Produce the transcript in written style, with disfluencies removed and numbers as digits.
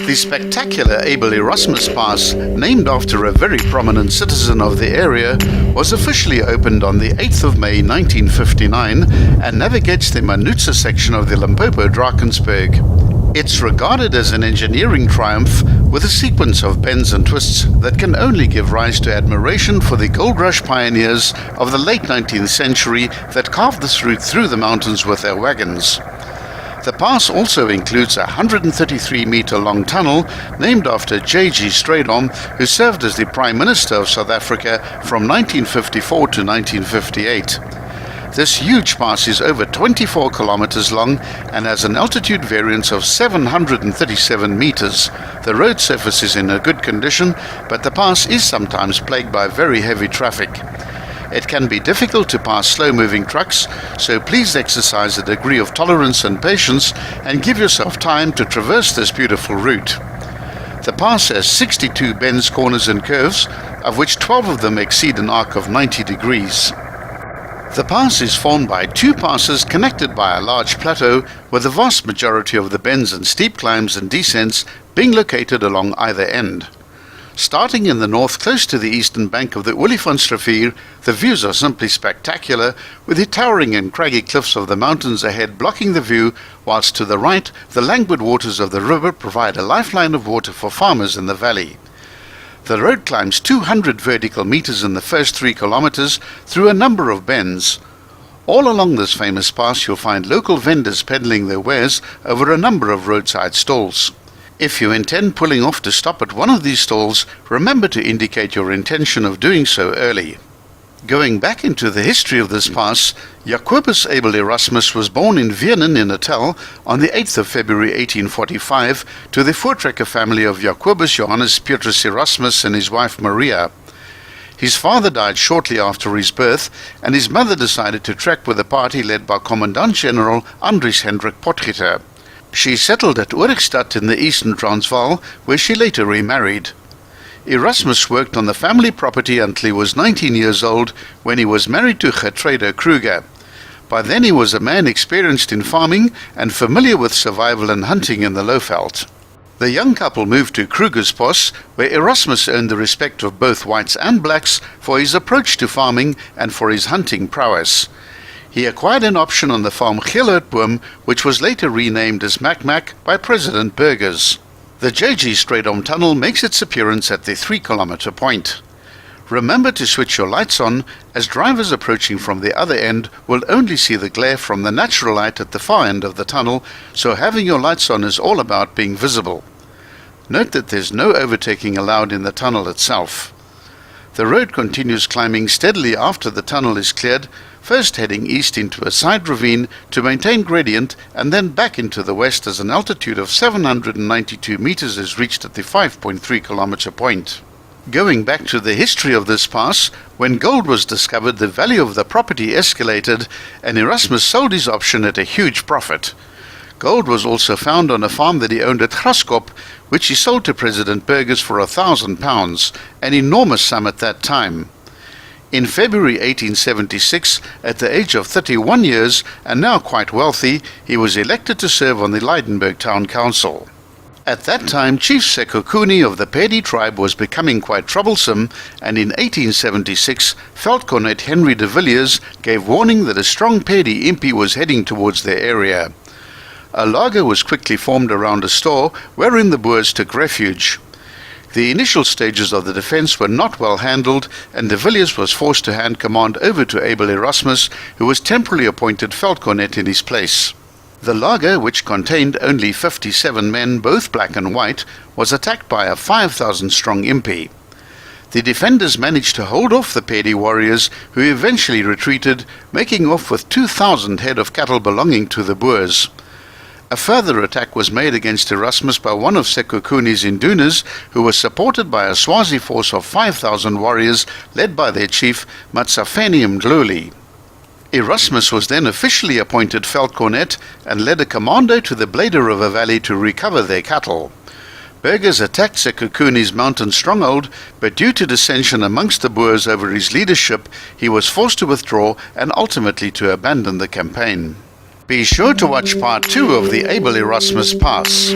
The spectacular Abel Erasmus Pass, named after a very prominent citizen of the area, was officially opened on the 8th of May 1959 and navigates the Manutsa section of the Limpopo-Drakensberg. It's regarded as an engineering triumph with a sequence of bends and twists that can only give rise to admiration for the gold rush pioneers of the late 19th century that carved this route through the mountains with their wagons. The pass also includes a 133-meter-long tunnel named after J.G. Strydom, who served as the Prime Minister of South Africa from 1954 to 1958. This huge pass is over 24 kilometers long and has an altitude variance of 737 meters. The road surface is in a good condition, but the pass is sometimes plagued by very heavy traffic. It can be difficult to pass slow-moving trucks, so please exercise a degree of tolerance and patience and give yourself time to traverse this beautiful route. The pass has 62 bends, corners and curves, of which 12 of them exceed an arc of 90 degrees. The pass is formed by two passes connected by a large plateau, with the vast majority of the bends and steep climbs and descents being located along either end. Starting in the north close to the eastern bank of the Olifantsrivier, the views are simply spectacular, with the towering and craggy cliffs of the mountains ahead blocking the view, whilst to the right the languid waters of the river provide a lifeline of water for farmers in the valley. The road climbs 200 vertical meters in the first 3 kilometers through a number of bends. All along this famous pass you'll find local vendors peddling their wares over a number of roadside stalls. If you intend pulling off to stop at one of these stalls, remember to indicate your intention of doing so early. Going back into the history of this pass, Jacobus Abel Erasmus was born in Vienen in Natal on the 8th of February 1845 to the voortrekker family of Jacobus Johannes Petrus Erasmus and his wife Maria. His father died shortly after his birth, and his mother decided to trek with a party led by Commandant-General Andries Hendrik Potgieter. She settled at Oorikstad in the eastern Transvaal, where she later remarried. Erasmus worked on the family property until he was 19 years old, when he was married to Gertrude Kruger. By then he was a man experienced in farming and familiar with survival and hunting in the Lowveld. The young couple moved to Krugersbos, where Erasmus earned the respect of both whites and blacks for his approach to farming and for his hunting prowess. He acquired an option on the farm Geelhoutboom, which was later renamed as Mac by President Burgers. The J.G. Strydom tunnel makes its appearance at the 3-kilometer point. Remember to switch your lights on, as drivers approaching from the other end will only see the glare from the natural light at the far end of the tunnel, so having your lights on is all about being visible. Note that there's no overtaking allowed in the tunnel itself. The road continues climbing steadily after the tunnel is cleared, first heading east into a side ravine to maintain gradient, and then back into the west as an altitude of 792 meters is reached at the 5.3-kilometer point. Going back to the history of this pass, when gold was discovered, the value of the property escalated, and Erasmus sold his option at a huge profit. Gold was also found on a farm that he owned at Graskop, which he sold to President Burgers for £1,000, an enormous sum at that time. In February 1876, at the age of 31 years, and now quite wealthy, he was elected to serve on the Lydenburg Town Council. At that time, Chief Sekhukhune of the Pedi tribe was becoming quite troublesome, and in 1876, Veldkornet Henry de Villiers gave warning that a strong Pedi impi was heading towards their area. A laager was quickly formed around a store, wherein the Boers took refuge. The initial stages of the defence were not well handled, and de Villiers was forced to hand command over to Abel Erasmus, who was temporarily appointed Veldkornet in his place. The laager, which contained only 57 men, both black and white, was attacked by a 5,000-strong impi. The defenders managed to hold off the Pedi warriors, who eventually retreated, making off with 2,000 head of cattle belonging to the Boers. A further attack was made against Erasmus by one of Sekhukhune's Indunas, who was supported by a Swazi force of 5,000 warriors led by their chief Matsafeni Mdluli. Erasmus was then officially appointed Veldkornet and led a commando to the Blade River Valley to recover their cattle. Burgers attacked Sekhukhune's mountain stronghold, but due to dissension amongst the Boers over his leadership, he was forced to withdraw and ultimately to abandon the campaign. Be sure to watch part 2 of the Abel Erasmus Pass.